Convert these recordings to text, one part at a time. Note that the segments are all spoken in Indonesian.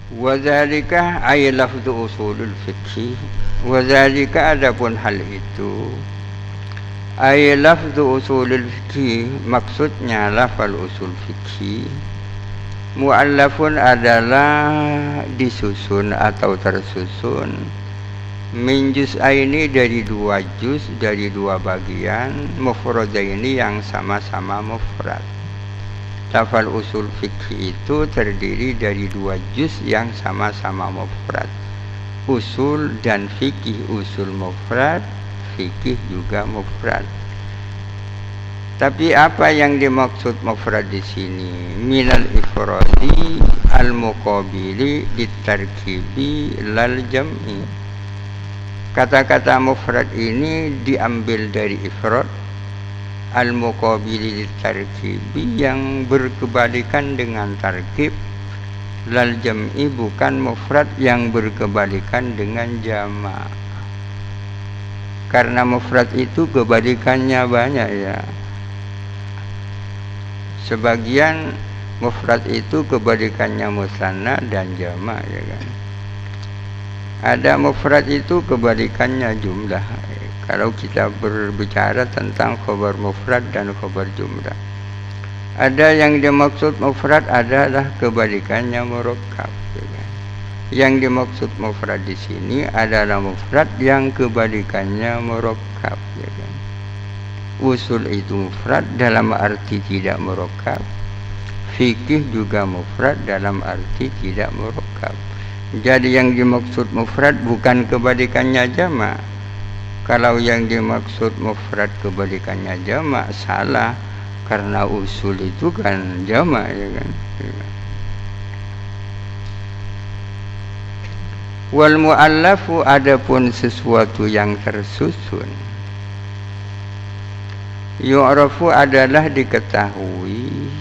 Wadzalika ay lafdhu usulul fikih. Wadzalika adapun hal itu ay lafdhu usulul fikih, maksudnya lafal usul fikih. Mu'allafun adalah disusun atau tersusun min juz'aini dari dua juz, dari dua bagian, mufradaini yang sama-sama mufrad. Lafal usul fikih itu terdiri dari dua juz yang sama-sama mufrad. Usul dan fikih, usul mufrad, fikih juga mufrad. Tapi apa yang dimaksud mufrad di sini? Minal ifradi al muqabili ditarkibi lal jam'i. Kata-kata mufrad ini diambil dari ifrad al-muqabili tarkibi yang berkebalikan dengan tarkib, lal jam'i bukan mufrad yang berkebalikan dengan jamak. Karena mufrad itu kebalikannya banyak ya. Sebagian mufrad itu kebalikannya musanna dan jamak ya kan. Ada mufrad itu kebalikannya jumlah. Kalau kita berbicara tentang khabar mufrad dan khabar jumlah, ada yang dimaksud mufrad adalah kebalikannya murakkab. Yang dimaksud mufrad di sini adalah mufrad yang kebalikannya murakkab. Usul itu mufrad dalam arti tidak murakkab. Fikih juga mufrad dalam arti tidak murakkab. Jadi yang dimaksud mufrad bukan kebalikannya jamak. Kalau yang dimaksud mufrad kebalikannya jamak salah, karena usul itu kan jamak ya kan. Wal mu'allafu adapun sesuatu yang tersusun, yu'rafu adalah diketahui,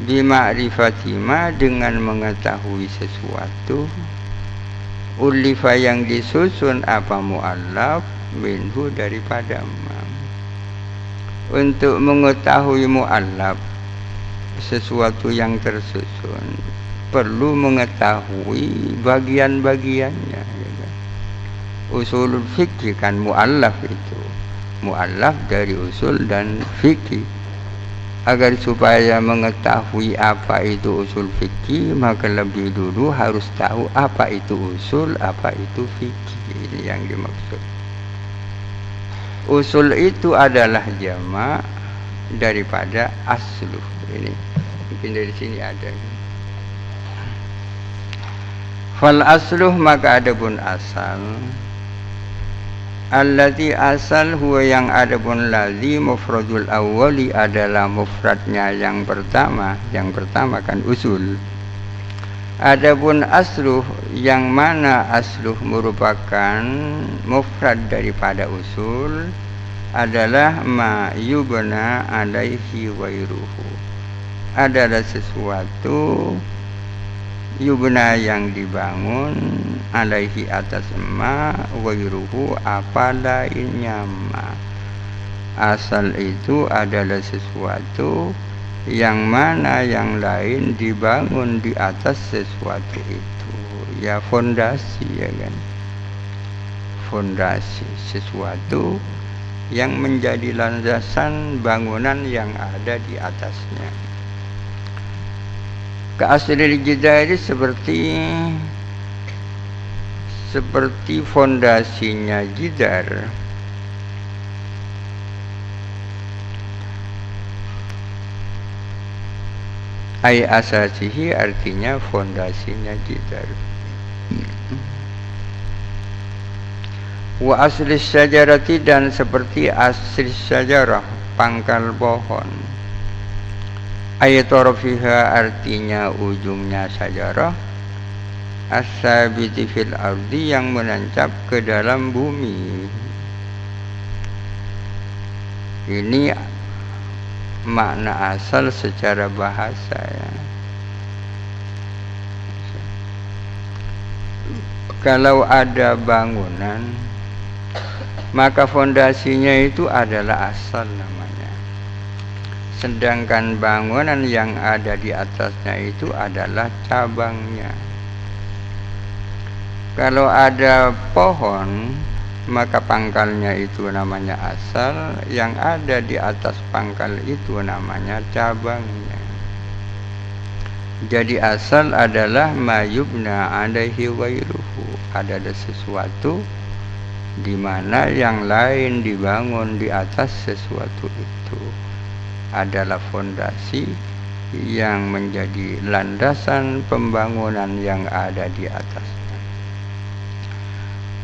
bima'rifati ma dengan mengetahui sesuatu, ulifa yang disusun apa mu'allaf minhu daripada ma. Untuk mengetahui mu'allaf sesuatu yang tersusun perlu mengetahui bagian-bagiannya ya kan? Usulul fikih kan mu'allaf itu, mu'allaf dari usul dan fikih. Agar supaya mengetahui apa itu usul fikih, maka lebih dulu harus tahu apa itu usul, apa itu fikih. Ini yang dimaksud. Usul itu adalah jamak daripada asluh. Ini mungkin dari sini ada. Fal asluh maka adapun asal, allati asal huwa yang adapun ladzi mufradul awwali adalah mufradnya yang pertama kan usul. Adapun asluh yang mana asluh merupakan mufrad daripada usul adalah ma yubna alaihi wairuhu, adalah sesuatu yubna yang dibangun alaihi atas ma wairuhu apa lainnya ma. Asal itu adalah sesuatu yang mana yang lain dibangun di atas sesuatu itu, ya fondasi ya kan, fondasi sesuatu yang menjadi landasan bangunan yang ada di atasnya. Keasliul jidari seperti fondasinya jidar. Ay asasihi artinya fondasinya jidar. Wa asli syajarati dan seperti asli syajarah pangkal pohon. Ayatorofiha artinya ujungnya syajarah. As-sabiti fil ardi yang menancap ke dalam bumi. Ini makna asal secara bahasa ya. Kalau ada bangunan, maka fondasinya itu adalah asal namanya. Sedangkan bangunan yang ada di atasnya itu adalah cabangnya. Kalau ada pohon, maka pangkalnya itu namanya asal, yang ada di atas pangkal itu namanya cabangnya. Jadi asal adalah mayubna alaihi ghairuhu, ada sesuatu di mana yang lain dibangun di atas sesuatu itu, adalah fondasi yang menjadi landasan pembangunan yang ada di atasnya.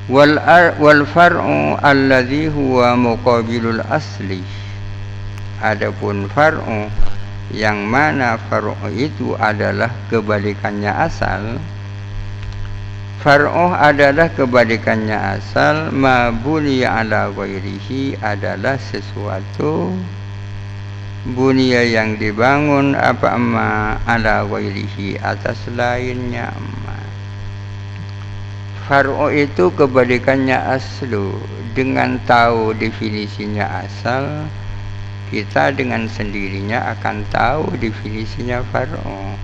Wal far'u alladhi huwa muqabilul asli. Adapun far'u, yang mana far'u itu adalah kebalikannya asal. Far'u adalah kebalikannya asal. Ma buniya ala ghairihi adalah sesuatu bunia yang dibangun apa amma ala ghairihi atas lainnya amma. Far'u itu kebalikannya aslu. Dengan tahu definisinya asal, kita dengan sendirinya akan tahu definisinya far'u.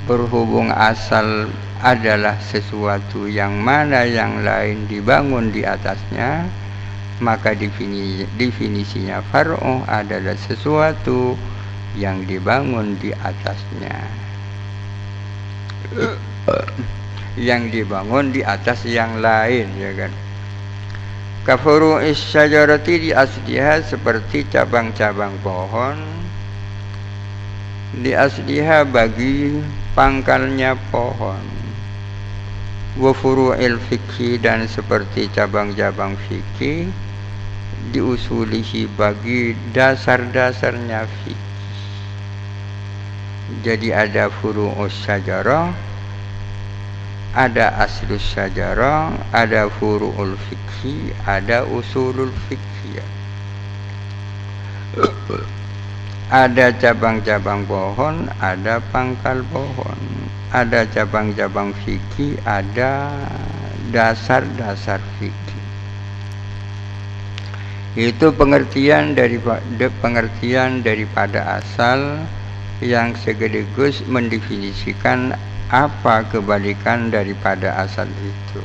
Berhubung asal adalah sesuatu yang mana yang lain dibangun di atasnya, maka definisinya far'u adalah sesuatu yang dibangun di atasnya, yang dibangun di atas yang lain, ya kan. Kafuru'is syajarati di asliha, seperti cabang-cabang pohon di asliha bagi pangkalnya pohon. Wa furu'il fikhi, dan seperti cabang-cabang fikih diusulihi bagi dasar-dasarnya fikih. Jadi ada furu'us syajarah, ada aslus syajarah, ada furu'ul fikhi, ada usulul fikhi. Ada cabang-cabang pohon, ada pangkal pohon, ada cabang-cabang fikih, ada dasar-dasar fikih. Itu pengertian daripada asal, yang sekaligus mendefinisikan apa kebalikan daripada asal itu.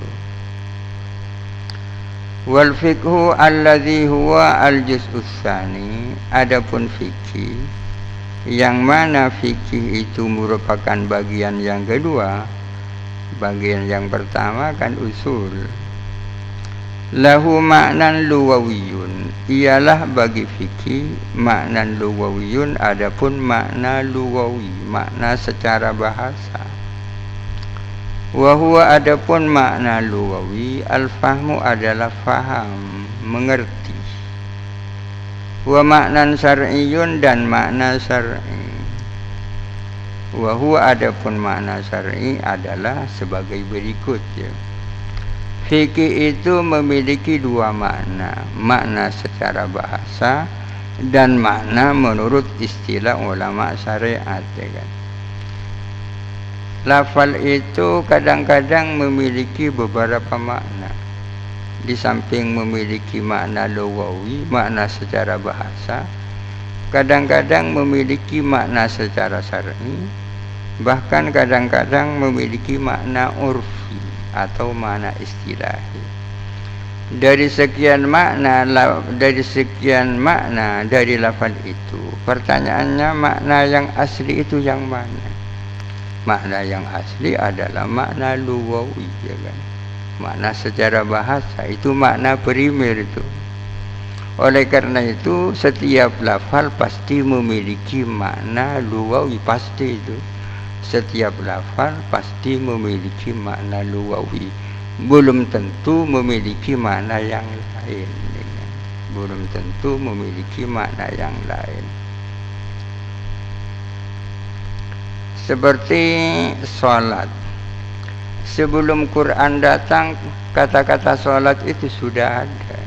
Wal fiqhu alladhi huwa al-juz'us tsani, adapun fikih yang mana fikih itu merupakan bagian yang kedua. Bagian yang pertama kan usul. Lahu maknan lughawiyun, ialah bagi fikih maknan lughawiyun, adapun makna lughawi, makna secara bahasa. Wa huwa, adapun makna lughawi, al-fahmu adalah faham, mengerti. Wa maknan syar'iyyun, dan makna syar'i. Wa huwa, adapun makna syar'i adalah sebagai berikut, ya. Fikih itu memiliki dua makna, makna secara bahasa dan makna menurut istilah ulama syariat, ya kan. Lafal itu kadang-kadang memiliki beberapa makna. Di samping memiliki makna lughawi, makna secara bahasa, kadang-kadang memiliki makna secara syar'i, bahkan kadang-kadang memiliki makna urfi atau makna istilahi. Dari sekian makna dari lafal itu, pertanyaannya makna yang asli itu yang mana? Makna yang asli adalah makna lughawi, ya kan? Makna secara bahasa itu makna primer itu. Oleh karena itu setiap lafal pasti memiliki makna lughawi, pasti itu. Setiap lafal pasti memiliki makna lughawi, belum tentu memiliki makna yang lain, ya kan? Belum tentu memiliki makna yang lain. Seperti sholat. Sebelum Quran datang, kata-kata sholat itu sudah ada.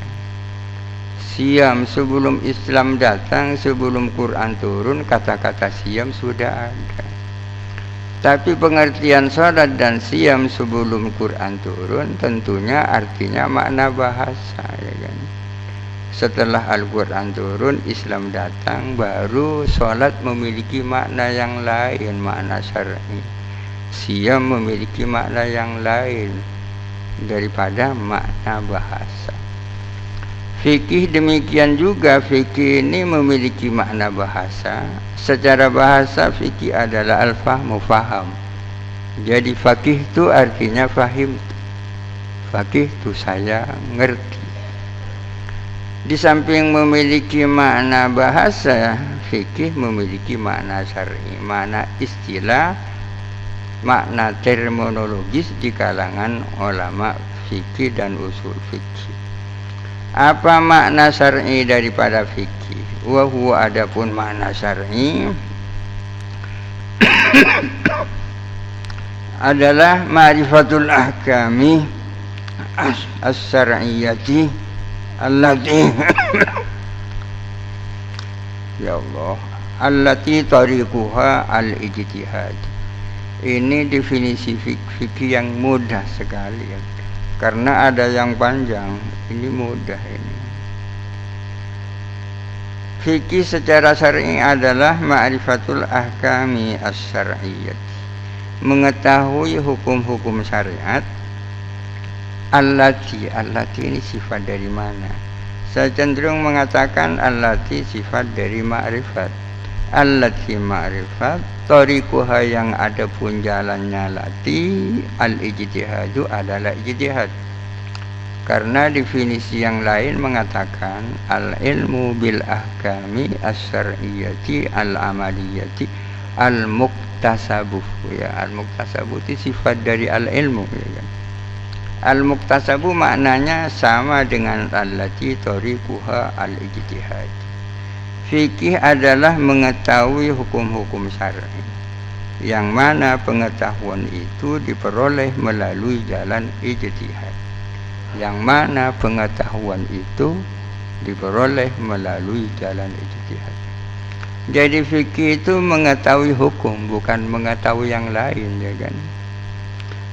Siam, sebelum Islam datang, sebelum Quran turun, kata-kata siam sudah ada. Tapi pengertian sholat dan siam sebelum Quran turun tentunya artinya makna bahasa, ya kan? Setelah Al-Quran turun, Islam datang, baru sholat memiliki makna yang lain, makna syar'i. Siam memiliki makna yang lain. daripada makna bahasa. Fikih demikian juga, fikih ini memiliki makna bahasa. Secara bahasa fikih adalah al-fahmu, faham. Jadi fakih itu artinya fahim. Fakih itu saya ngerti. Di samping memiliki makna bahasa, fikih memiliki makna syar'i, makna istilah, makna terminologis di kalangan ulama fikih dan usul fikih. Apa makna syar'i daripada fikih? Wa huwa, adapun makna syar'i adalah ma'rifatul ahkami as-syar'iyyati allati ya Allah, allati tariquha al-ijtihad. Ini definisi fikih yang mudah sekali ya. Karena ada yang panjang, ini mudah ini. Fikih secara syar'i adalah ma'rifatul ahkami as-syar'iyyah, mengetahui hukum-hukum syariat. Allati ini sifat dari mana? Saya cenderung mengatakan allati sifat dari ma'rifat. Allati ma'rifat, tariquha yang ada pun jalannya lati, al-ijtihadu adalah ijtihad. Karena definisi yang lain mengatakan al-ilmu bil ahkami as-syar'iyyati al-amaliyati al-muktasabuh ya. Al-muktasabuh itu sifat dari al-ilmu ya kan? Al-muktasabu maknanya sama dengan allati tariquha al-ijtihad. Fikih adalah mengetahui hukum-hukum syar'i, yang mana pengetahuan itu diperoleh melalui jalan ijtihad. Yang mana pengetahuan itu diperoleh melalui jalan ijtihad. Jadi fikih itu mengetahui hukum, bukan mengetahui yang lain ya kan.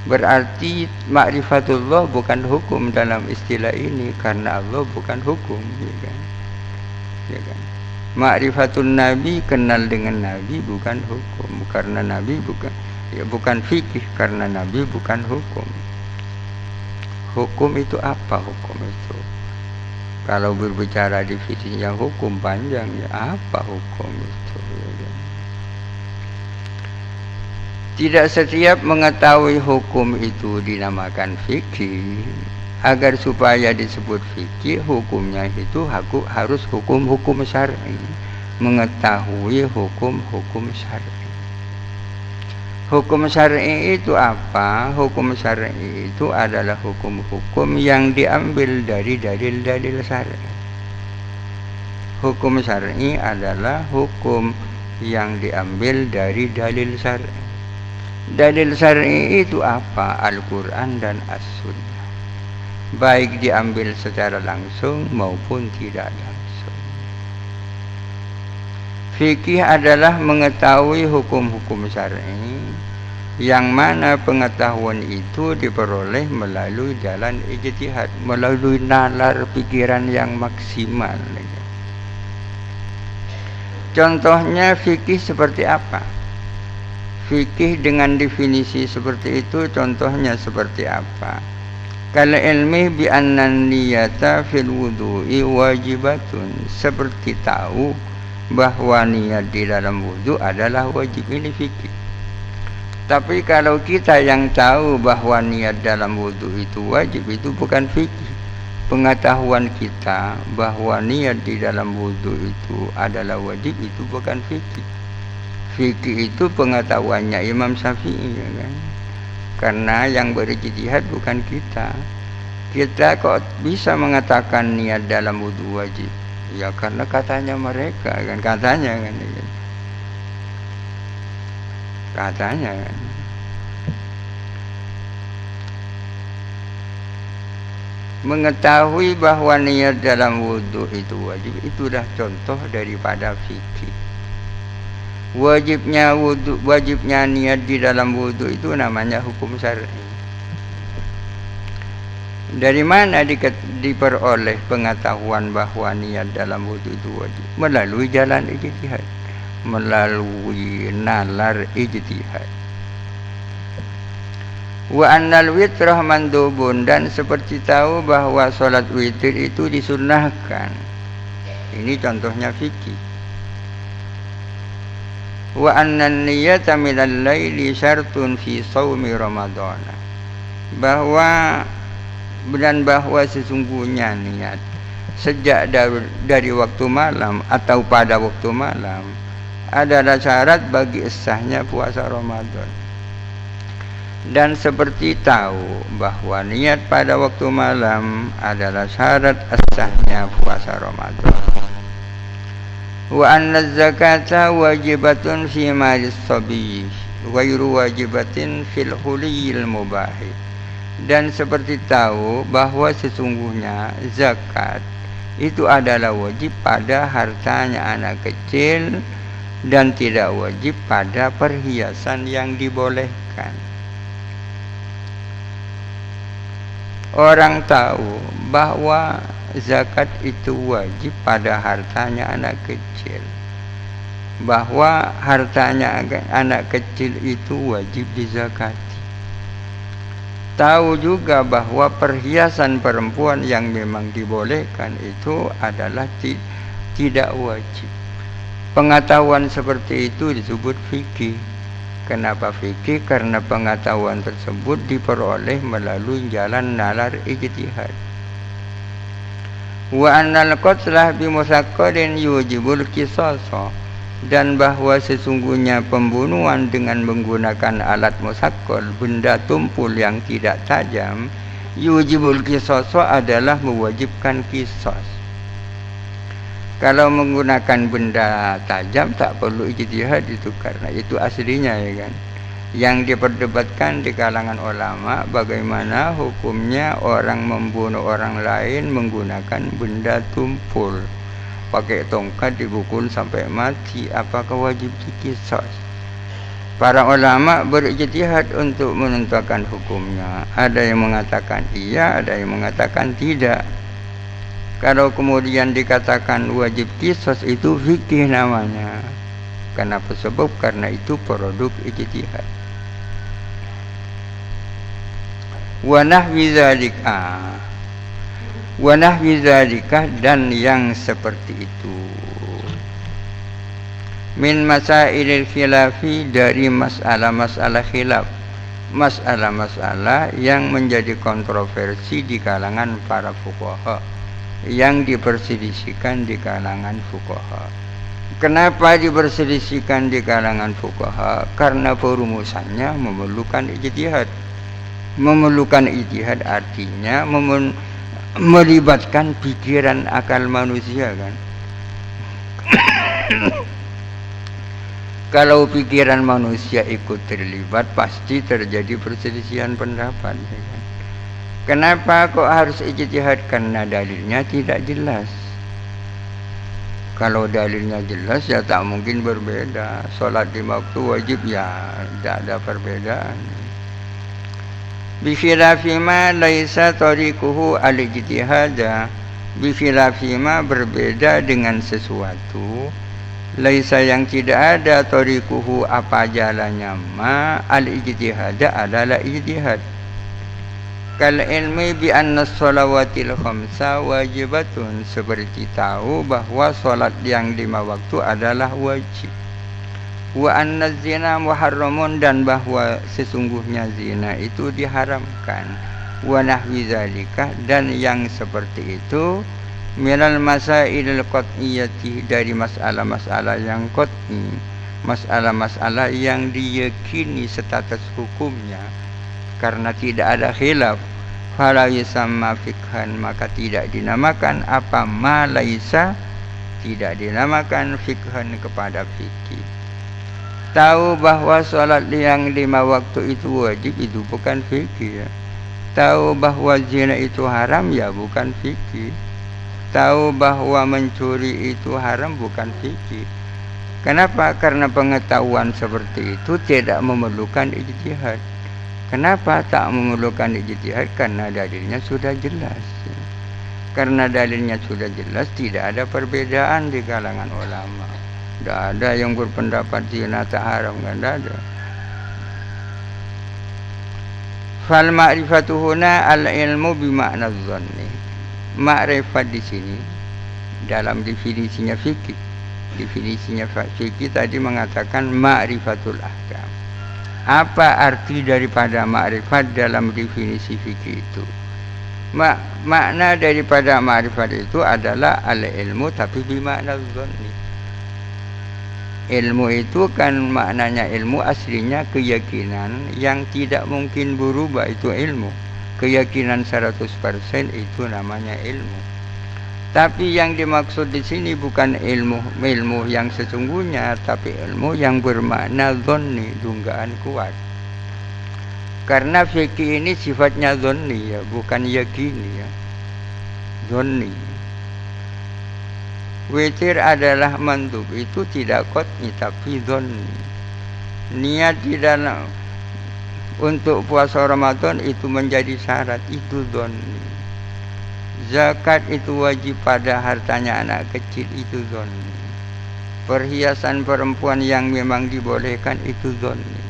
Berarti ma'rifatullah bukan hukum dalam istilah ini, karena Allah bukan hukum ya kan. Ya kan. Ma'rifatun Nabi, kenal dengan Nabi, bukan hukum, karena Nabi bukan fikih, karena Nabi bukan hukum. Hukum itu apa? Hukum itu, kalau berbicara definisinya hukum panjang ya, apa hukum itu ya. Tidak setiap mengetahui hukum itu dinamakan fikih. Agar supaya disebut fikih, hukumnya itu harus hukum-hukum syar'i, mengetahui hukum-hukum syar'i. Hukum syar'i itu apa? Hukum syar'i itu adalah hukum-hukum yang diambil dari dalil-dalil syar'i. Hukum syar'i adalah hukum yang diambil dari dalil syar'i. Dalil syar'i itu apa? Al-Quran dan As-Sunnah. Baik diambil secara langsung maupun tidak langsung. Fikih adalah mengetahui hukum-hukum syar'i, yang mana pengetahuan itu diperoleh melalui jalan ijtihad, melalui nalar pikiran yang maksimal. Contohnya fikih seperti apa? Fikih dengan definisi seperti itu contohnya seperti apa? Kalau ilmi bi annan niyata fil wudu'i wajibatun, seperti tahu bahwa niat di dalam wudu adalah wajib, ini fikih. Tapi kalau kita yang tahu bahwa niat dalam wudu itu wajib, itu bukan fikih. Pengetahuan kita bahwa niat di dalam wudu itu adalah wajib, itu bukan fikih. Fikih itu pengetahuannya Imam Syafi'i ya kan? Karena yang berijtihad bukan kita. Kita kok bisa mengatakan niat dalam wudu wajib? Ya karena katanya mereka kan, katanya kan. Katanya kan. Mengetahui bahwa niat dalam wudu itu wajib, itu dah contoh daripada fikih. Wajibnya niat di dalam wudu itu namanya hukum syar'i. Dari mana diperoleh pengetahuan bahwa niat dalam wudu itu wajib? Melalui jalan ijtihad, melalui nalar ijtihad. Wa annal witrah mandubun, dan seperti tahu bahwa sholat witir itu disunnahkan. Ini contohnya fikih. Wa annan niyata minal laili syartun fi shaumi Ramadan. Bahwa sesungguhnya niat sejak dari waktu malam atau pada waktu malam adalah syarat bagi sahnya puasa Ramadan. Dan seperti tahu bahwa niat pada waktu malam adalah syarat sahnya puasa Ramadan. Wa anna zakata wajibatun fi malis sabi ghairu wajibatin fil huliyil mubah. Dan seperti tahu bahwa sesungguhnya zakat itu adalah wajib pada hartanya anak kecil dan tidak wajib pada perhiasan yang dibolehkan. Orang tahu bahwa zakat itu wajib pada hartanya anak kecil, bahwa hartanya anak kecil itu wajib dizakati. Tahu juga bahwa perhiasan perempuan yang memang dibolehkan itu adalah tidak wajib. Pengetahuan seperti itu disebut fikih. Kenapa fikih? Karena pengetahuan tersebut diperoleh melalui jalan nalar ijtihad. Wa annal qatlah bi musaqqalin yujibul qisasa, dan bahwa sesungguhnya pembunuhan dengan menggunakan alat musaqqal, benda tumpul yang tidak tajam, yujibul qisasa adalah mewajibkan qisas. Kalau menggunakan benda tajam tak perlu ijtihad itu, karena itu aslinya, ya kan. Yang diperdebatkan di kalangan ulama bagaimana hukumnya orang membunuh orang lain menggunakan benda tumpul, pakai tongkat dipukul sampai mati, apakah wajib diqisas? Para ulama berijtihad untuk menentukan hukumnya. Ada yang mengatakan iya, ada yang mengatakan tidak. Kalau kemudian dikatakan wajib qisas, itu fikih namanya. Kenapa? Sebab karena itu produk ijtihad. Wa nahwi dzalika, dan yang seperti itu. Min masailil khilafi, dari masalah-masalah khilaf, masalah-masalah yang menjadi kontroversi di kalangan para fuqaha, yang diperselisihkan di kalangan fuqaha. Kenapa diperselisihkan di kalangan fuqaha? Karena perumusannya memerlukan ijtihad. Memerlukan ijtihad artinya melibatkan pikiran akal manusia, kan. Kalau pikiran manusia ikut terlibat, pasti terjadi perselisihan pendapat, ya kan? Kenapa kok harus ijtihad? Karena dalilnya tidak jelas. Kalau dalilnya jelas, ya tak mungkin berbeda. Sholat 5 waktu wajib, ya tidak ada perbedaan. Bikhilafi ma laisa tariquhu al-ijtihad. Bikhilafi ma, berbeda dengan sesuatu, laisa yang tidak ada, tariquhu apa jalannya, ma al-ijtihad adalah ijtihad. Kal ilmi bi anna shalawatil khamsa wajibatun, seperti tahu bahwa salat yang 5 waktu adalah wajib. Wa anna zina muharramun, dan bahwa sesungguhnya zina itu diharamkan. Wa nahwi dzalika, dan yang seperti itu, minal masailil qat'iyyati, dari masalah-masalah yang qat'i, masalah-masalah yang diyakini status hukumnya karena tidak ada khilaf. Fala yusamma fikhan, maka tidak dinamakan apa ma laisa, tidak dinamakan fikhan kepada fikih. Tahu bahwa sholat yang 5 waktu itu wajib, itu bukan fikih, ya. Tahu bahwa zina itu haram, ya bukan fikih. Tahu bahwa mencuri itu haram, bukan fikih. Kenapa? Karena pengetahuan seperti itu tidak memerlukan ijtihad. Kenapa tak memerlukan ijtihad? Karena dalilnya sudah jelas. Karena dalilnya sudah jelas, tidak ada perbedaan di kalangan ulama. Tidak ada yang berpendapat zina tak haram, tidak ada. Fal ma'rifatu huna al ilmu bimakna dhanni. Ma'rifat di sini dalam definisinya fikih. Definisinya fikih tadi mengatakan ma'rifatul ahkam. Apa arti daripada ma'rifat dalam definisi fikih itu? Makna daripada ma'rifat itu adalah al ilmu tapi bimakna dhanni. Ilmu itu kan maknanya ilmu aslinya keyakinan yang tidak mungkin berubah, itu ilmu. Keyakinan 100% itu namanya ilmu. Tapi yang dimaksud di sini bukan ilmu yang sesungguhnya, tapi ilmu yang bermakna dhanni, dugaan kuat. Karena fikih ini sifatnya dhanni ya, bukan yakini ya. Dhanni. Witir adalah mandub, itu tidak qat'i tapi dhanni. Niat di dalam untuk puasa Ramadan itu menjadi syarat, itu dhanni. Zakat itu wajib pada hartanya anak kecil, itu dhanni. Perhiasan perempuan yang memang dibolehkan, itu dhanni.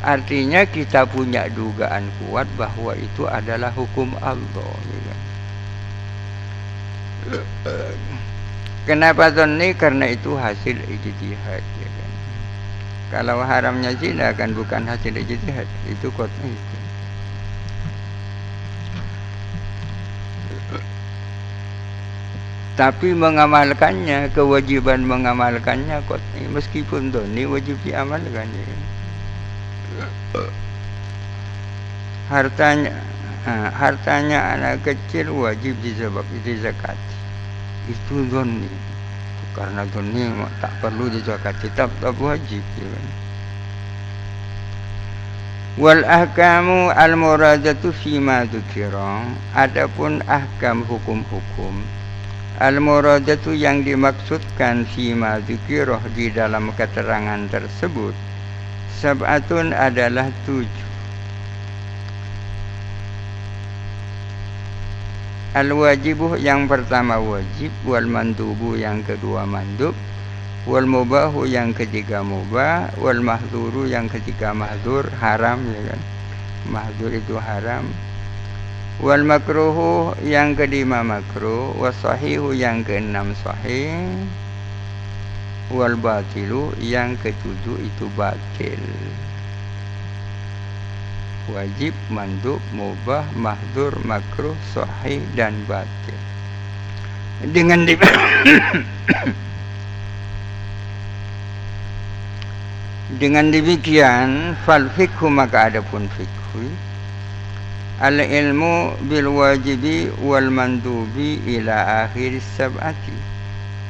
Artinya kita punya dugaan kuat bahwa itu adalah hukum Allah ya. Kenapa dhanni? Karena itu hasil ijtihad ya kan. Kalau haramnya zina kan bukan hasil ijtihad, itu qat'i. Tapi mengamalkannya, kewajiban mengamalkannya qat'i, meskipun dhanni wajib diamalkan ya. Hartanya anak kecil wajib dizakati. Itu dhanni. Karena dhanni tak perlu dizakati, tetap wajib ya kan? Wal ahkamu al muradatu fima dzukira. Adapun ahkam hukum-hukum al muradatu yang dimaksudkan fima dzukira di dalam keterangan tersebut, sab'atun adalah 7. Al-wajibu yang pertama wajib, wal mandubu yang kedua mandub, wal mubahu yang ketiga mubah, wal mahduru yang ketiga mahdur, haram ya kan. Mahdur itu haram. Wal makruhu yang kelima makruh, was sahihu yang keenam sahih, wal batilu yang ketujuh itu batil. Wajib, mandub, mubah, mahdur, makruh, sahih dan batil. Dengan demikian fal fikhu, maka adapun fikhu al ilmu bil wajibi wal mandubi ila akhir sab'ati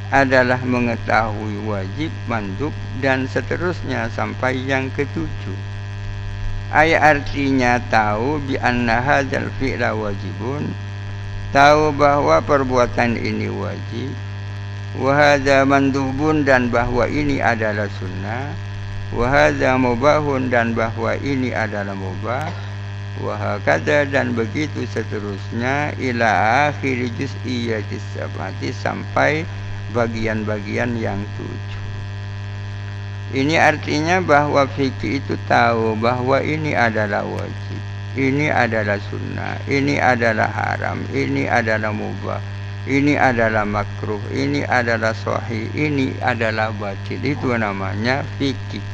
adalah mengetahui wajib, mandub dan seterusnya sampai yang ketujuh. Artinya tahu bi anna hadzal fi'la wajibun, tahu bahwa perbuatan ini wajib, wa hadza mandubun dan bahwa ini adalah sunnah, wa hadza mubahun dan bahwa ini adalah mubah, wa hakadza dan begitu seterusnya ila akhir juz'iyatis sab'ati sampai bagian-bagian yang 7. Ini artinya bahwa fikih itu tahu bahwa ini adalah wajib, ini adalah sunnah, ini adalah haram, ini adalah mubah, ini adalah makruh, ini adalah sahih, ini adalah batil. Itu namanya fikih.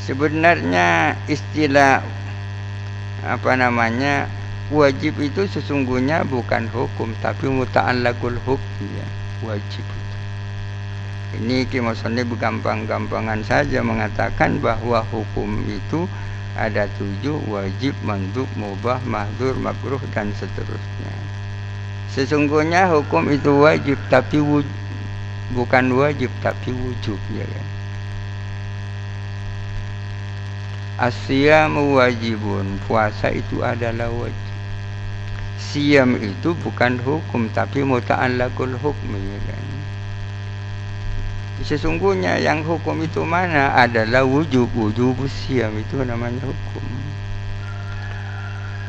Sebenarnya istilah wajib itu sesungguhnya bukan hukum tapi muta'allaqul hukm ya, wajib. Ini kimasannya gampang-gampangan saja mengatakan bahwa hukum itu ada 7, wajib, mandub, mubah, mahdur, makruh dan seterusnya. Sesungguhnya hukum itu wajib tapi bukan wajib tapi wujub ya kan. As-siyamu wajibun, puasa itu adalah wajib. Siyam itu bukan hukum tapi muta'allaqul hukm ya kan. Sesungguhnya yang hukum itu mana adalah wujub siyam, itu namanya hukum.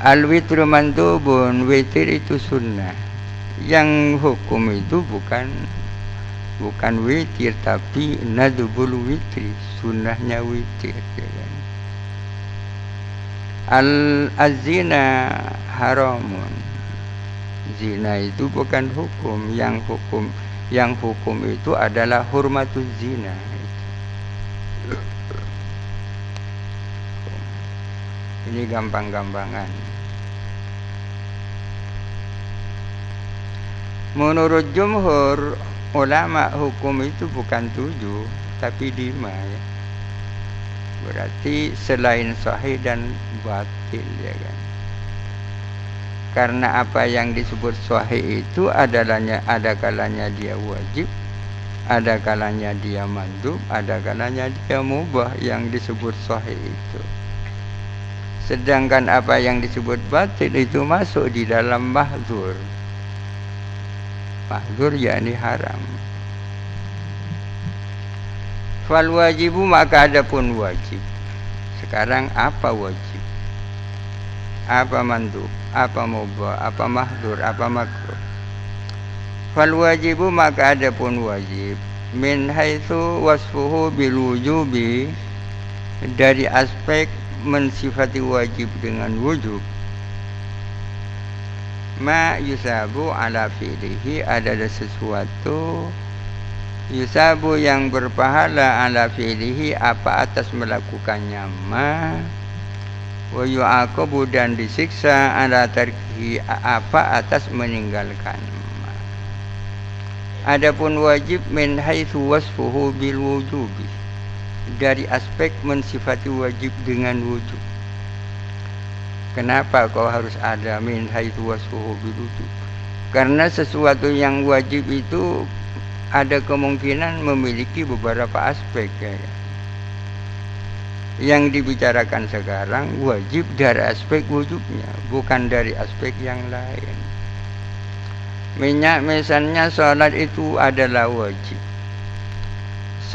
Al-witru mandubun, witir itu sunnah. Yang hukum itu bukan witir tapi nadbul witri, sunnahnya witir ya kan. Az-zina haramun. Zina itu bukan hukum. Yang hukum itu adalah hurmatuz zina. Ini gampang-gampangan. Menurut jumhur ulama, hukum itu bukan 7 tapi 5 ya. Berarti selain sahih dan batil ya kan. Karena apa yang disebut sahih itu ada kalanya dia wajib, ada kalanya dia mandub, ada kalanya dia mubah yang disebut sahih itu. Sedangkan apa yang disebut batil itu masuk di dalam mahdzur. Mahdzur yakni haram. Fal wajibu, maka adapun wajib. Sekarang apa wajib? Apa mandub? Apa mubah? Apa mahdzur? Apa makruh? Fal wajibu, maka adapun wajib. Min haitsu wasfuhu bil wujubi, dari aspek mensifati wajib dengan wujub. Ma yusabu ala fi'lihi, adalah sesuatu yusabu yang berpahala ala fi'lihi, apa atas melakukannya. Ma wa yu'aqabu, dan disiksa ala tarkihi, apa atas meninggalkan. Ma. Adapun wajib min haitsu wasfuhu bil wujubi, dari aspek mensifati wajib dengan wujub. Kenapa kau harus ada min haitsu wasfuhu bil wujub? Karena sesuatu yang wajib itu ada kemungkinan memiliki beberapa aspek ya. Yang dibicarakan sekarang wajib dari aspek wujubnya, bukan dari aspek yang lain. Misalnya sholat itu adalah wajib.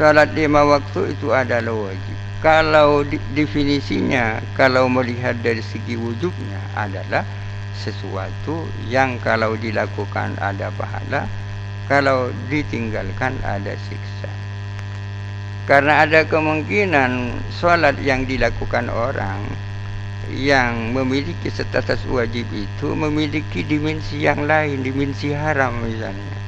Sholat 5 waktu itu adalah wajib. Kalau definisinya, kalau melihat dari segi wujubnya, adalah sesuatu yang kalau dilakukan ada pahala, kalau ditinggalkan ada siksa. Karena ada kemungkinan sholat yang dilakukan orang yang memiliki status wajib itu memiliki dimensi yang lain, dimensi haram misalnya.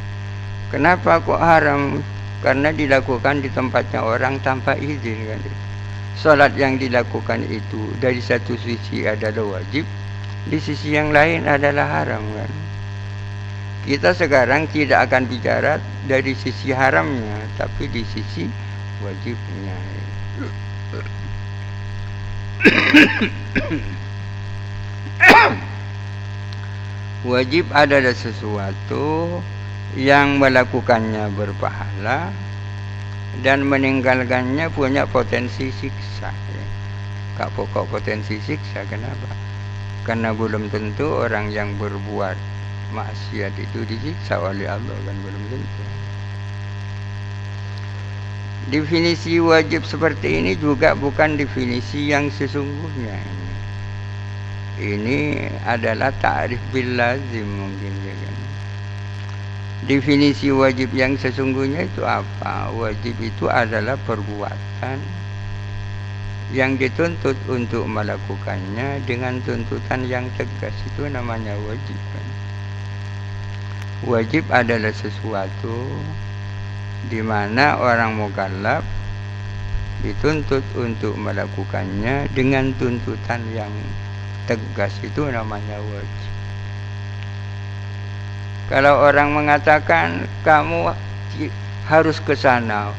Kenapa kok haram? Karena dilakukan di tempatnya orang tanpa izin kan. Salat yang dilakukan itu dari satu sisi adalah wajib, di sisi yang lain adalah haram kan. Kita sekarang tidak akan bicara dari sisi haramnya, tapi di sisi wajibnya. Wajib adalah sesuatu yang melakukannya berpahala dan meninggalkannya punya potensi siksa. Kak pokok potensi siksa, kenapa? Karena belum tentu orang yang berbuat maksiat itu disiksa oleh Allah, kan belum tentu. Definisi wajib seperti ini juga bukan definisi yang sesungguhnya. Ini adalah ta'rif bil lazim mungkin ya kan. Definisi wajib yang sesungguhnya itu apa? Wajib itu adalah perbuatan yang dituntut untuk melakukannya dengan tuntutan yang tegas, itu namanya wajib kan? Wajib adalah sesuatu di mana orang mukallaf dituntut untuk melakukannya dengan tuntutan yang tegas, itu namanya wajib. Kalau orang mengatakan kamu harus ke sana,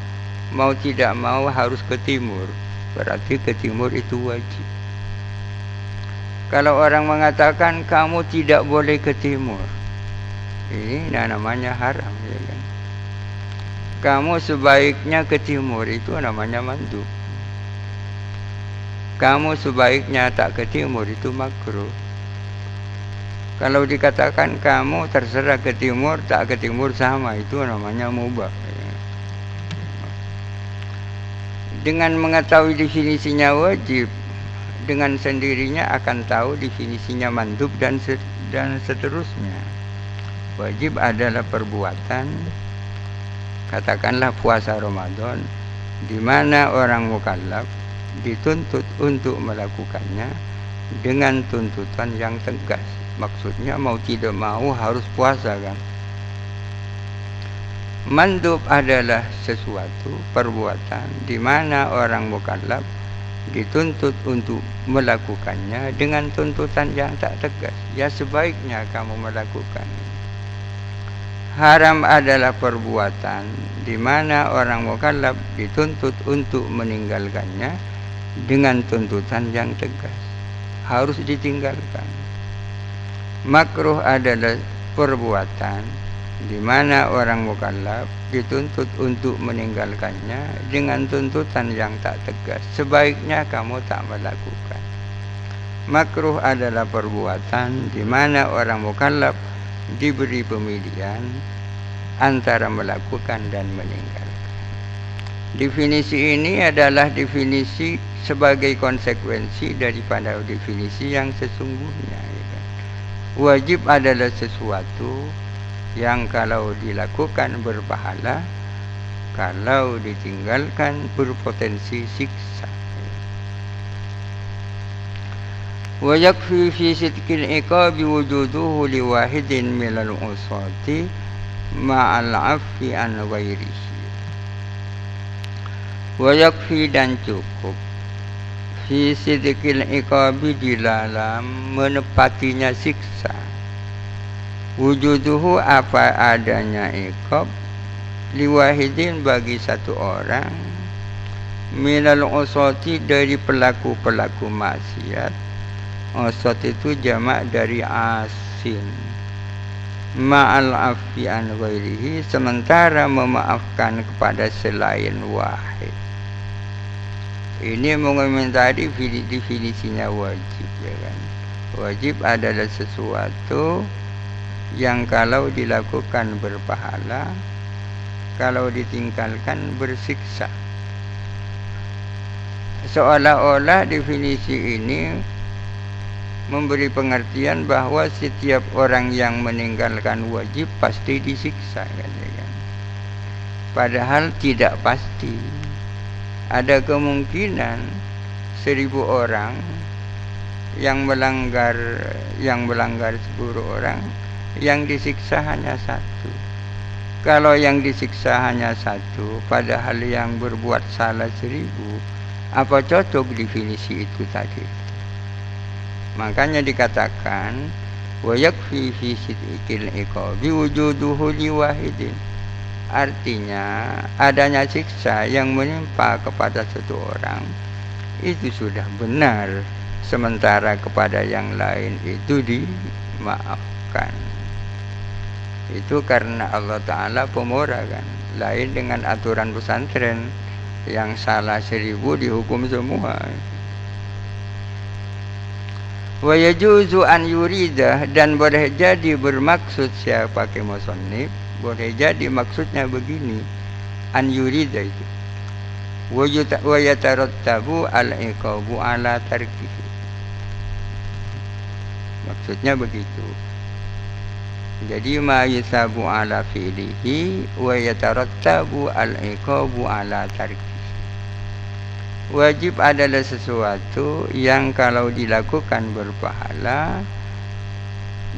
mau tidak mau harus ke timur, berarti ke timur itu wajib. Kalau orang mengatakan kamu tidak boleh ke timur, ini namanya haram ya kan? Kamu sebaiknya ke timur, itu namanya mandub. Kamu sebaiknya tak ke timur, itu makruh. Kalau dikatakan kamu terserah ke timur, tak ke timur sama, itu namanya mubah. Dengan mengetahui definisinya wajib, dengan sendirinya akan tahu definisinya mandub dan seterusnya. Wajib adalah perbuatan, katakanlah puasa Ramadan, di mana orang mukallaf dituntut untuk melakukannya dengan tuntutan yang tegas. Maksudnya mau tidak mau harus puasa kan. Mandub adalah sesuatu perbuatan di mana orang mukallaf dituntut untuk melakukannya dengan tuntutan yang tak tegas. Ya sebaiknya kamu melakukan. Haram adalah perbuatan di mana orang mukallaf dituntut untuk meninggalkannya dengan tuntutan yang tegas. Harus ditinggalkan. Makruh adalah perbuatan di mana orang mukallaf dituntut untuk meninggalkannya dengan tuntutan yang tak tegas. Sebaiknya kamu tak melakukan. Makruh adalah perbuatan di mana orang mukallaf diberi pemilihan antara melakukan dan meninggalkan. Definisi ini adalah definisi sebagai konsekuensi daripada definisi yang sesungguhnya. Wajib adalah sesuatu yang kalau dilakukan berpahala, kalau ditinggalkan berpotensi siksa. Wa yakfi fi sidqil iqabi wujuduhu li wahidin minal usati ma'al afwi an ghairihi. Wa yakfi dan cukup fi sidqil iqabi di dalam menepatinya siksa. Wujuduhu apa adanya iqab liwahidin bagi satu orang minal usati dari pelaku-pelaku maksiat. Usat itu jamak dari asin. Ma'al afi an ghairihi sementara memaafkan kepada selain wahid. Ini mengomentari definisinya wajib ya kan. Wajib adalah sesuatu yang kalau dilakukan berpahala, kalau ditinggalkan bersiksa. Seolah-olah definisi ini memberi pengertian bahwa setiap orang yang meninggalkan wajib pasti disiksa kan. Padahal tidak pasti. Ada kemungkinan 1000 orang yang melanggar 10 orang, yang disiksa hanya 1. Kalau yang disiksa hanya 1, padahal yang berbuat salah 1000, apa cocok definisi itu tadi? Makanya dikatakan wa yakfi fi sidqil iqabi wujuduhu li wahidin. Artinya adanya siksa yang menimpa kepada satu orang itu sudah benar, sementara kepada yang lain itu dimaafkan. Itu karena Allah Ta'ala pemurah kan. Lain dengan aturan pesantren yang salah 1000 dihukum semua. Wa yajuzu an yuridah dan boleh jadi bermaksud siapa musannif, boleh jadi maksudnya begini, an yuridah itu wa yatarattabu al-iqabu ala tarkihi. Maksudnya begitu. Jadi ma yusabu ala fi'lihi wa yatarattabu al-iqabu ala tarkihi. Wajib adalah sesuatu yang kalau dilakukan berpahala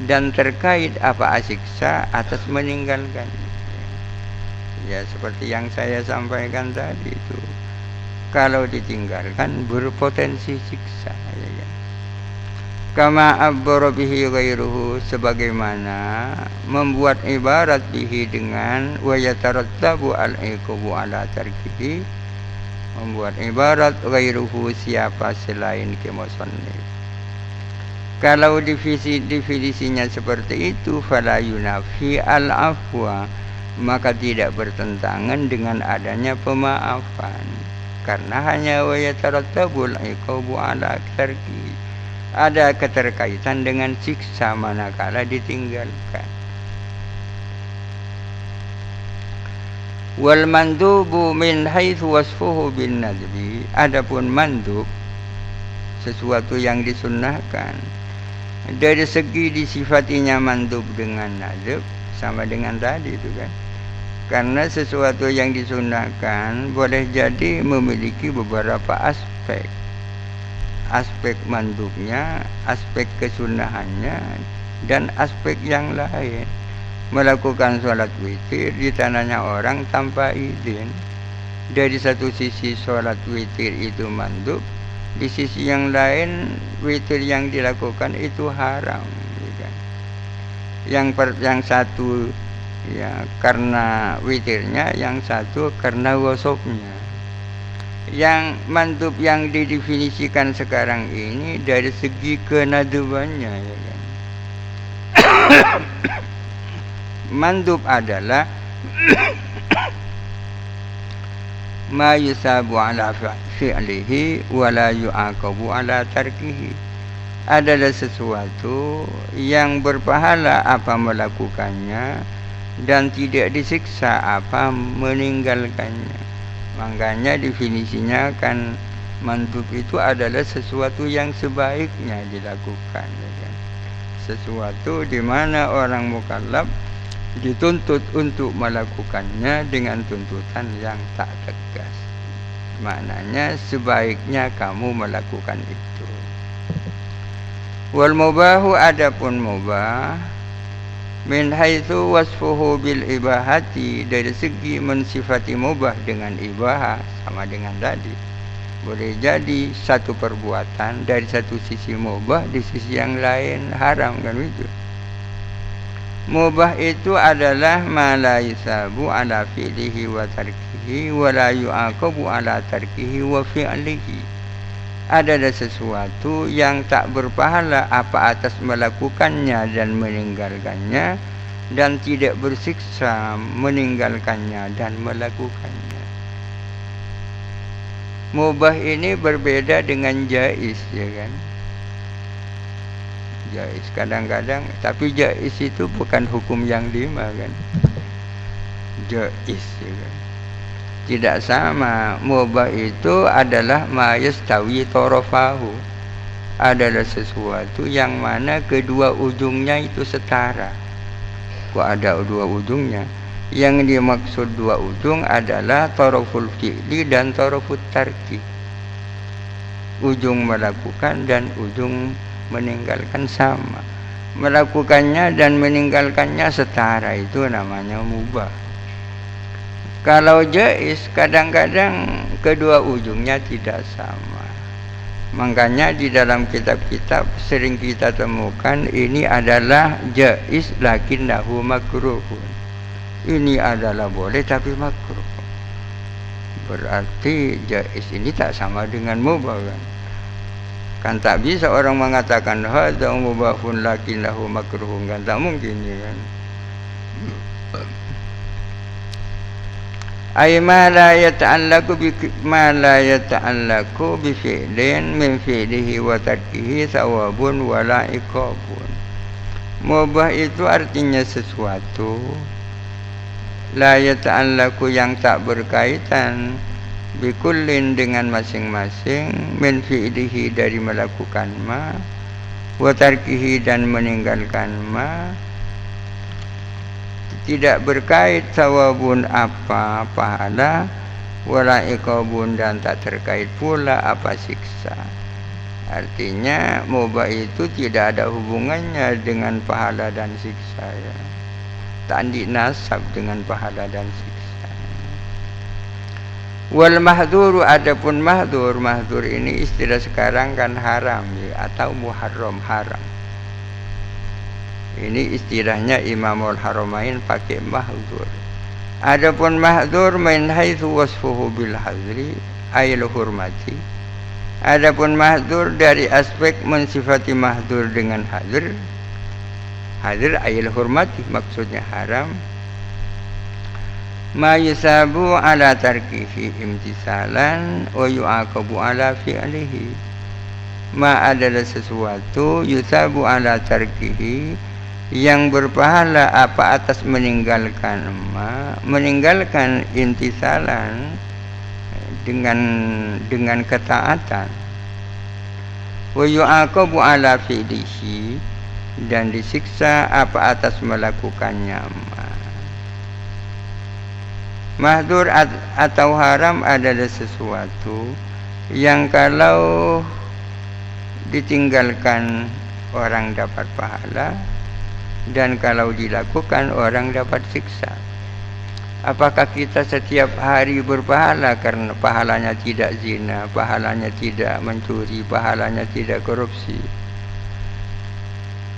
dan terkait apa siksa atas meninggalkan. Ya seperti yang saya sampaikan tadi itu. Kalau ditinggalkan berpotensi siksa ya kan. Kama abbara bihi ghairuhu, sebagaimana membuat ibarat bihi dengan wa yatarattabu al-iqabu ala tarkihi, membuat ibarat ghairuhu siapa selain musannif. Kalau definisinya seperti itu, fala yunafi al-afwa, maka tidak bertentangan dengan adanya pemaafan. Karena hanya wa yatarattabu al-iqabu ala tarkihi, ada keterkaitan dengan siksa manakala ditinggalkan. Wal mandubu min haitsu wasfuhu bin nadbi, adapun mandub sesuatu yang disunnahkan dari segi disifatinya mandub dengan nadab sama dengan tadi itu kan. Karena sesuatu yang disunnahkan boleh jadi memiliki beberapa aspek. aspek mandubnya, aspek kesunahannya, dan aspek yang lain. Melakukan sholat witir di tanahnya orang tanpa izin. Dari satu sisi sholat witir itu mandub, di sisi yang lain witir yang dilakukan itu haram. Yang satu ya karena witirnya, yang satu karena wasopnya. Yang mandub yang didefinisikan sekarang ini dari segi kenadubannya, ya kan? Mandub adalah ma yusabu ala fi'lihi wa la yu'aqabu ala tarkihi, adalah sesuatu yang berpahala apa melakukannya dan tidak disiksa apa meninggalkannya. Makanya definisinya kan mandub itu adalah sesuatu yang sebaiknya dilakukan, ya kan? Sesuatu di mana orang mukallaf dituntut untuk melakukannya dengan tuntutan yang tak tegas. Maknanya sebaiknya kamu melakukan itu. Wal mubahu, adapun mubah, min haitsu wasfuhu bil ibahati, dari segi mensifati mubah dengan ibahah, sama dengan tadi. Boleh jadi satu perbuatan dari satu sisi mubah, di sisi yang lain haram, kan begitu. Mubah itu adalah ma la yusabu ala fi'lihi wa tarkihi wa la yu'aqabu ala tarkihi wa fi'lihi, adalah sesuatu yang tak berpahala apa atas melakukannya dan meninggalkannya, dan tidak bersiksa meninggalkannya dan melakukannya. Mubah ini berbeda dengan jaiz, ya kan? Jaiz kadang-kadang, tapi jaiz itu bukan hukum yang 5, kan? Jaiz, ya kan? Tidak sama. Mubah itu adalah ma yastawi tarafahu, adalah sesuatu yang mana kedua ujungnya itu setara. Kok ada dua ujungnya? Yang dimaksud dua ujung adalah taraful fi'li dan tarafut tarki. Ujung melakukan dan ujung meninggalkan sama. Melakukannya dan meninggalkannya setara, itu namanya mubah. Kalau jaiz kadang-kadang kedua ujungnya tidak sama. Makanya di dalam kitab-kitab sering kita temukan ini adalah jaiz lakinnahu makruhun. Ini adalah boleh tapi makruh. Berarti jaiz ini tak sama dengan mubah, kan? Kan tak bisa orang mengatakan hadza mubahun lakinnahu makruhun, kan tak mungkin, ya kan? Ay ma la yata'allaqu bi fi'lin min fi'lihi wa tarkihi thawabun wa la iqabun. Mubah itu artinya sesuatu la yata'allaqu yang tak berkaitan bi kullin dengan masing-masing, min fi'lihi dari melakukan ma, wa tarkihi dan meninggalkan ma, tidak berkait sawabun apa pahala, wala iqabun dan tak terkait pula apa siksa. Artinya mubah itu tidak ada hubungannya dengan pahala dan siksa, ya. Tak dinasab dengan pahala dan siksa. Wal mahdhuru, adapun mahdzur, mahdzur ini istilah sekarang kan haram, ya, atau muharram, haram. Ini istilahnya Imamul Haramain pakai mahdzur. Adapun mahdzur min haitsu wasfuhu bil hazri ayil hurmati. Adapun mahdzur dari aspek mensifati mahdzur dengan hazr. Hazr ayil hurmati, maksudnya haram. Ma yusabu ala tarkihi imtisalan wa yu'aqabu ala fi'lihi. Ma adalah sesuatu yusabu ala tarkihi yang berpahala apa atas meninggalkan ma, meninggalkan intisalan dengan ketaatan, wa yu'aqabu ala fi'lihi dan disiksa apa atas melakukannya ma. Mahdzur atau haram adalah sesuatu yang kalau ditinggalkan orang dapat pahala, dan kalau dilakukan orang dapat siksa. Apakah kita setiap hari berpahala karena pahalanya tidak zina, pahalanya tidak mencuri, pahalanya tidak korupsi?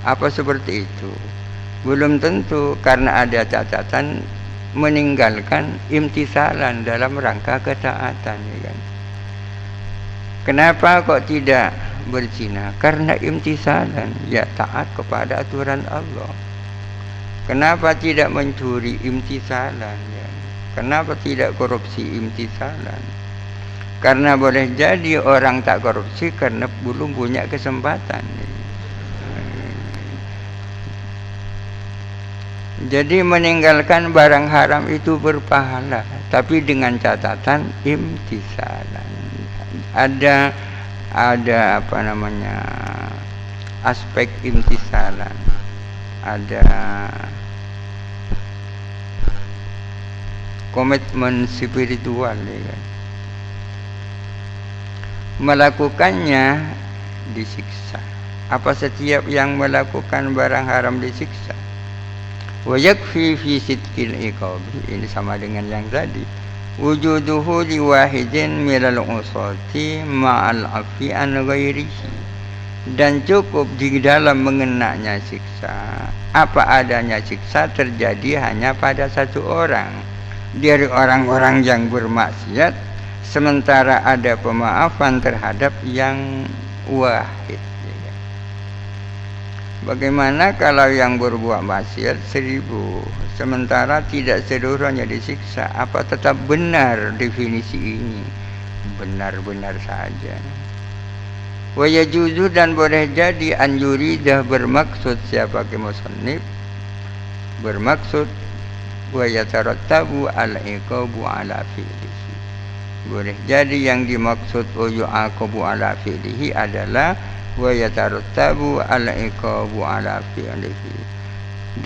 Apa seperti itu? Belum tentu, karena ada catatan meninggalkan imtisalan dalam rangka ketaatan, ya kan? Kenapa kok tidak berzina? Karena imtisalan, ya taat kepada aturan Allah. Kenapa tidak mencuri? Imtisalan, ya. Kenapa tidak korupsi? Imtisalan. Karena boleh jadi orang tak korupsi karena belum punya kesempatan. Jadi meninggalkan barang haram itu berpahala, tapi dengan catatan imtisalan. Ada apa namanya, aspek imtisalan, ada komitmen spiritual, ya kan? Melakukannya disiksa. Apa setiap yang melakukan barang haram disiksa? Wa yakfi fi sidqil iqabi, ini sama dengan yang tadi. Wujuduhu li wahidin minal usati ma'al afi an ghairihi, dan cukup di dalam mengenanya siksa, apa adanya siksa terjadi hanya pada satu orang dari orang-orang yang bermaksiat, sementara ada pemaafan terhadap yang wahid. Bagaimana kalau yang berbuat maksiat 1000, sementara tidak seluruhnya disiksa? Apa tetap benar definisi ini? Benar-benar saja. Wa yajuzu, dan boleh jadi an yuridah, bermaksud siapa ke musannif, bermaksud wa yatarattabu al-iqabu ala fi'lihi. Boleh jadi yang dimaksud yu'aqabu ala fi'lihi adalah wa yatarattabu al-iqabu ala fi'lihi,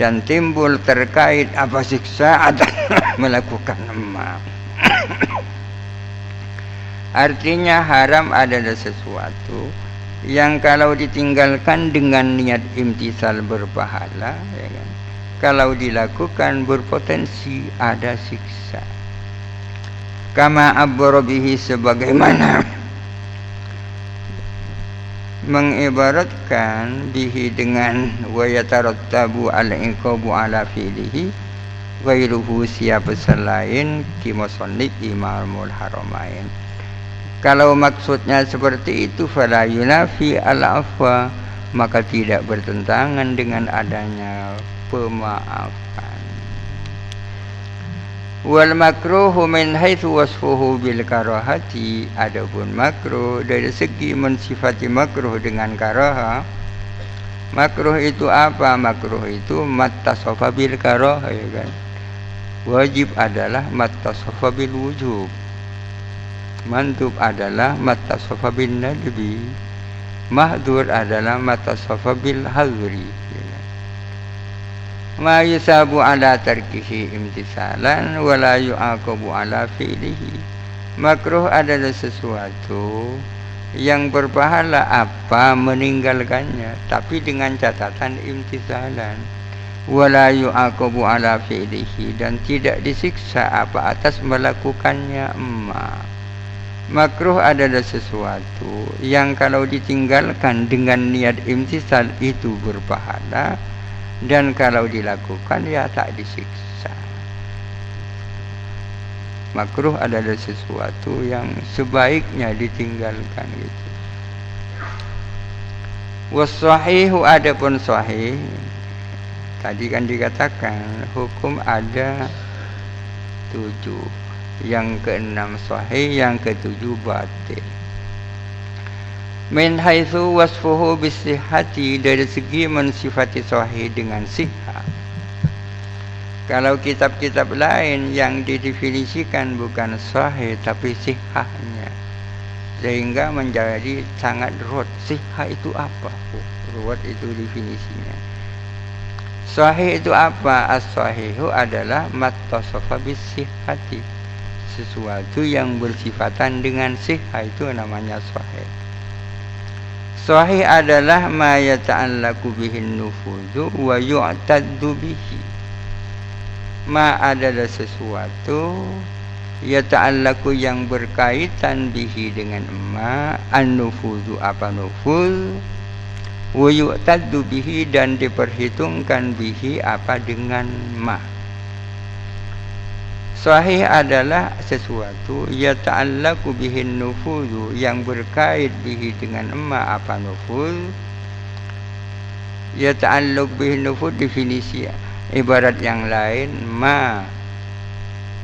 dan timbul terkait apa siksa adalah melakukan maaf. Artinya haram adalah sesuatu yang kalau ditinggalkan dengan niat imtisal berpahala, ya kan? Kalau dilakukan berpotensi ada siksa. Kama abbara bihi, sebagaimana mengibaratkan bihi dengan wa yatarattabu al-iqabu ala fi'lihi ghairuhu, siapa selain ki musannif Imamul Haramain. Kalau maksudnya seperti itu, fala yunafi al-afwa, maka tidak bertentangan dengan adanya pemaafan. Wal makruhu min haitsu wasfuhu bil karahati, adapun makruh dari segi mensifati makruh dengan karaha. Makruh itu apa? Makruh itu mattasafa bil karahah, ya kan? Wajib adalah mattasafa bil wujub, mandub adalah mattasafa bin nadbi, mahdur adalah mattasafa bil hadri. Ma yusabu ala tarkihi imtisalan wa la yu'aqabu ala fi'lihi. Makruh adalah sesuatu yang berpahala apa meninggalkannya, tapi dengan catatan imtisalan. Wa la yu'aqabu ala fi'lihi, dan tidak disiksa apa atas melakukannya. Makruh adalah sesuatu yang kalau ditinggalkan dengan niat imtisal itu berpahala, dan kalau dilakukan ya tak disiksa. Makruh adalah sesuatu yang sebaiknya ditinggalkan gitu. Was-sahihu, adapun sahih, tadi kan dikatakan hukum ada 7, yang ke-6 sahih, yang ke-7 batil. Min haitsu wasfuhu bisihhati, dari segi mensifati sahih dengan sihah. Kalau kitab-kitab lain yang didefinisikan bukan sahih tapi sihahnya, sehingga menjadi sangat ruwet. Sihah itu apa? Ruwet itu definisinya. Sahih itu apa? As-sahihu adalah mattasafa bisihhati, sesuatu yang bersifatan dengan sihah, itu namanya sahih. Sahih adalah ma yata'allaqu bihin nufudhu wa yu'taddu bihi. Ma adalah sesuatu yata'allaqu yang berkaitan bihi dengan ma, an-nufudhu apa nufudh, wa yu'taddu bihi dan diperhitungkan bihi apa dengan ma. Sahih adalah sesuatu yata'allaqu bihin nufudhu yang berkait bihi dengan ma apa nufudh. Yata'allaq bihin nufudh definisi ibarat yang lain ma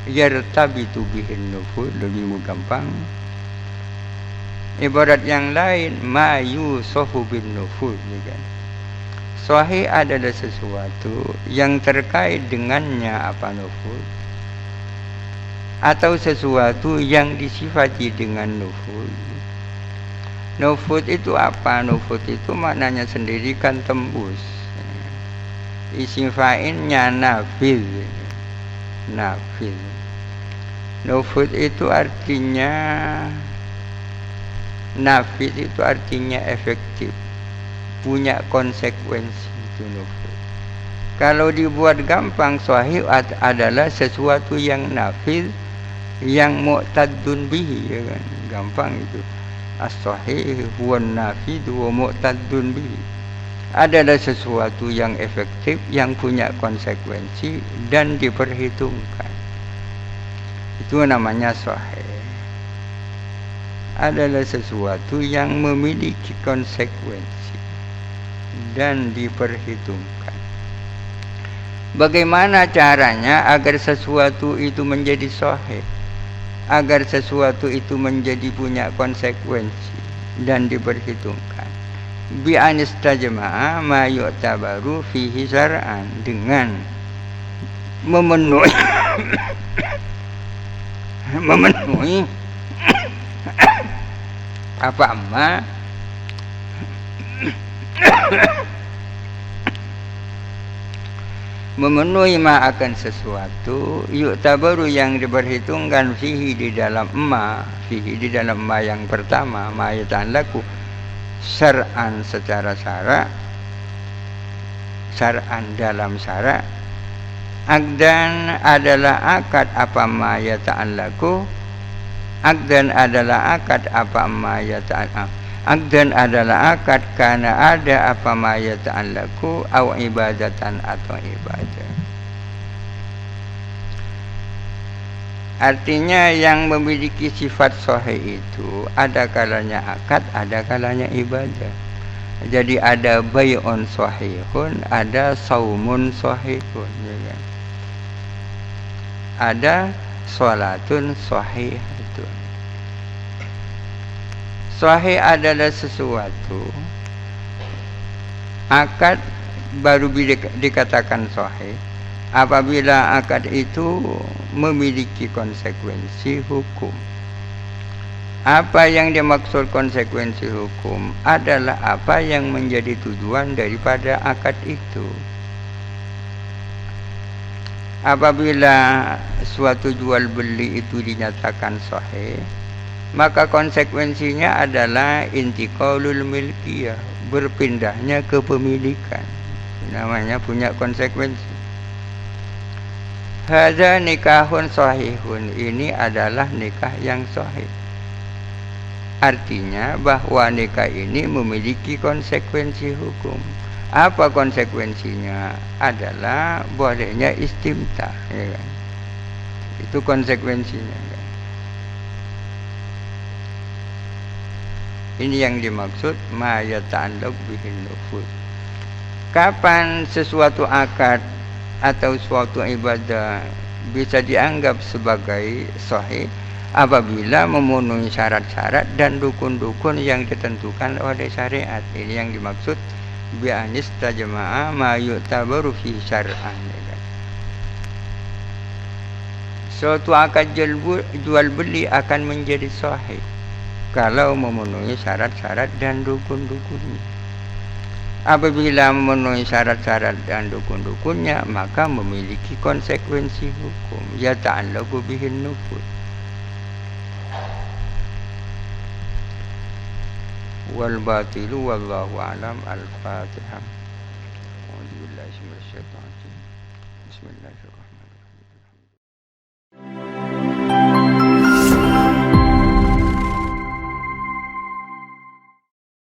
yartabitu bihin nufudh lebih gampang. Ibarat yang lain ma yusafu bin nufudh kan. Sahih adalah sesuatu yang terkait dengannya apa nufudh atau sesuatu yang disifati dengan nufudh. Nufudh itu apa? Nufudh itu maknanya sendiri kan tembus. Isim fa'ilnya nafidh. Nafidh. Nufudh itu artinya nafid itu artinya efektif, punya konsekuensi itu nufud. Kalau dibuat gampang, sahih adalah sesuatu yang nafid, yang mu'taddun bihi, ya kan? Gampang itu. As-sahih huwa nafid wa mu'taddun bihi. Adalah sesuatu yang efektif, yang punya konsekuensi dan diperhitungkan. Itu namanya sahih. Adalah sesuatu yang memiliki konsekuensi dan diperhitungkan. Bagaimana caranya agar sesuatu itu menjadi sahih, agar sesuatu itu menjadi punya konsekuensi dan diperhitungkan? Bi anistajma'a ma yu'tabaru fihi syar'an, dengan memenuhi apa ma memenuhi ma akan sesuatu yu'tabaru yang diperhitungkan fihi di dalam ma, fihi di dalam ma yang pertama, ma yata'allaqu syar'an secara syara', syar'an dalam syara'. Aqdan adalah akad apa ma yata'allaqu, aqdan adalah akad apa ma yata'allaqu, aqdan adalah akad karena ada apa ma yata'allaqu au ibadatan atau ibadah. Artinya yang memiliki sifat sahih itu ada kalanya akad, ada kalanya ibadah. Jadi ada bai'un sahihun, ada saumun sahihun, ya kan? Ada salatun sahihatun. Sahih adalah sesuatu akad baru dikatakan sahih apabila akad itu memiliki konsekuensi hukum. Apa yang dimaksud konsekuensi hukum adalah apa yang menjadi tujuan daripada akad itu. Apabila suatu jual beli itu dinyatakan sahih, maka konsekuensinya adalah intiqalul milkiyah, berpindahnya kepemilikan. Namanya punya konsekuensi. Hadza nikahun sahihun, ini adalah nikah yang sahih. Artinya bahwa nikah ini memiliki konsekuensi hukum. Apa konsekuensinya? Adalah bolehnya istimta, ya kan? Itu konsekuensinya, kan? Ini yang dimaksud ma yata'allaq bihin nufudh. Kapan sesuatu akad atau suatu ibadah bisa dianggap sebagai sahih? Apabila memenuhi syarat-syarat dan dukun-dukun yang ditentukan oleh syariat. Ini yang dimaksud bi anistajma'a ma yu'tabaru fi syar'an. Suatu akad jual beli akan menjadi sahih kalau memenuhi syarat-syarat dan dukun-dukunnya. Apabila memenuhi syarat-syarat dan dukun-dukunnya, maka memiliki konsekuensi hukum. Ya ta'allaqu bihin nufudh. wal batilu wallahu alam. Al-Fatihah. Bismillahirrahmanirrahim.